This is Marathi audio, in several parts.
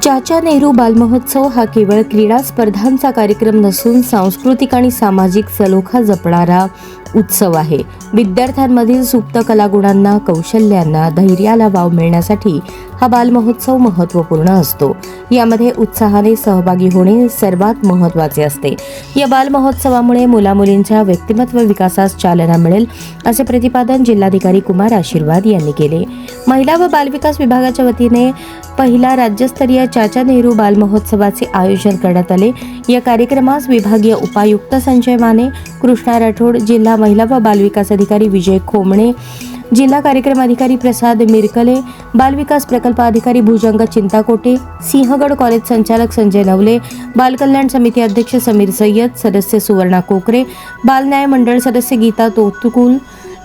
चाचा नेहरू बालमहोत्सव हा केवळ क्रीडा स्पर्धांचा कार्यक्रम नसून सांस्कृतिक आणि सामाजिक सलोखा जपणारा उत्सव आहे. विद्यार्थ्यांमधील सुप्त कलागुणांना, कौशल्यांना, धैर्याला वाव मिळण्यासाठी हा बालमहोत्सव महत्त्वपूर्ण असतो. यामध्ये उत्साहाने सहभागी होणे सर्वात महत्त्वाचे असते. या बालमहोत्सवामुळे मुलामुलींच्या व्यक्तिमत्व विकासास चालना मिळेल, असे प्रतिपादन जिल्हाधिकारी कुमार आशीर्वाद यांनी केले. महिला व बालविकास विभागाच्या वतीने पहिला राज्यस्तरीय चाचा नेहरू बालमहोत्सवाचे आयोजन करण्यात आले. या कार्यक्रमास विभागीय उपायुक्त संजय माने, कृष्णा राठोड, जिल्हा महिला व बालविकास अधिकारी विजय खोमणे, जिल्हा कार्यक्रम अधिकारी प्रसाद मिरकले, बालविकास प्रकल्प अधिकारी भुजंग चिंताकोटे, सिंहगड कॉलेज संचालक संजय नवले, बालकल्याण समिती अध्यक्ष समीर सय्यद, सदस्य सुवर्णा कोकरे, बालन्याय मंडळ सदस्य गीता तोतकुल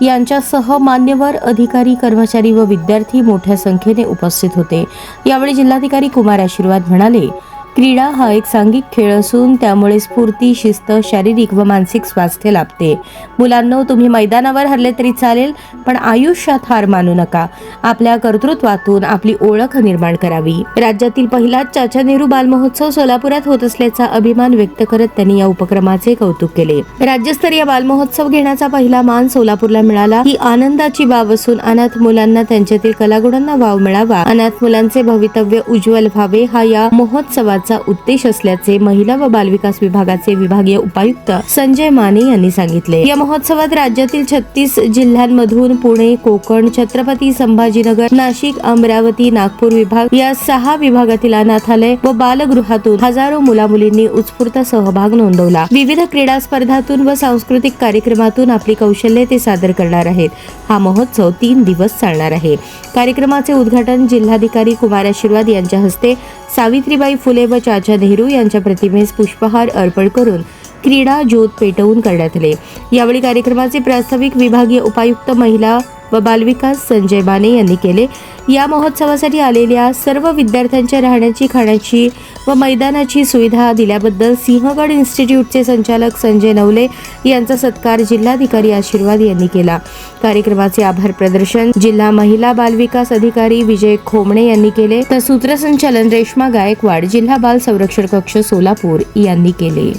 यांच्यासह मान्यवर अधिकारी, कर्मचारी व विद्यार्थी मोठ्या संख्येने उपस्थित होते. यावेळी जिल्हाधिकारी कुमार आशीर्वाद म्हणाले, क्रीडा हा एक सांघिक खेळ असून त्यामुळे स्फूर्ती, शिस्त, शारीरिक व मानसिक स्वास्थ्य लाभते. मुलांनो, तुम्ही मैदानावर हरले तरी चालेल, पण आयुष्यात हार मानू नका. आपल्या कर्तृत्वातून आपली ओळख निर्माण करावी. राज्यातील पहिला चाचा नेहरू बालमहोत्सव सोलापुरात होत असल्याचा अभिमान व्यक्त करत त्यांनी या उपक्रमाचे कौतुक केले. राज्यस्तरीय बालमहोत्सव घेण्याचा पहिला मान सोलापूरला मिळाला ही आनंदाची बाब असून अनाथ मुलांना त्यांच्यातील कलागुणांना वाव मिळावा, अनाथ मुलांचे भवितव्य उज्ज्वल व्हावे हा या महोत्सवाचा उद्देश असल्याचे महिला व बालविकास विभागाचे विभागीय उपायुक्त संजय माने यांनी सांगितले. या महोत्सवात राज्यातील 36 जिल्ह्यांमधून पुणे, कोकण, छत्रपती संभाजीनगर, नाशिक, अमरावती, नागपूर विभाग या 6 विभागातील अनाथालय व बालगृहातून हजारो मुलामुलींनी उत्स्फूर्त सहभाग नोंदवला. विविध क्रीडा स्पर्धातून व सांस्कृतिक कार्यक्रमातून आपली कौशल्ये ते सादर करणार आहेत. हा महोत्सव 3 दिवस चालणार आहे. कार्यक्रमाचे उद्घाटन जिल्हाधिकारी कुमार आशीर्वाद यांच्या हस्ते सावित्रीबाई फुले व चाचा नेहरू यांच्या प्रतिमेस पुष्पहार अर्पण करून क्रीडा ज्योत पेटवून करण्यात आले. यावेळी कार्यक्रमाचे प्रास्ताविक विभागीय उपायुक्त महिला व बालविकास संजय माने यांनी केले. या महोत्सवासाठी आलेल्या सर्व विद्यार्थ्यांच्या राहण्याची, खाण्याची व मैदानाची सुविधा दिल्याबद्दल सिंहगड इन्स्टिट्यूटचे संचालक संजय नवले यांचा सत्कार जिल्हाधिकारी आशीर्वाद यांनी केला. कार्यक्रमाचे आभार प्रदर्शन जिल्हा महिला बालविकास अधिकारी विजय खोमणे यांनी केले, तर सूत्रसंचालन रेश्मा गायकवाड, जिल्हा बाल संरक्षण कक्ष सोलापूर यांनी केले.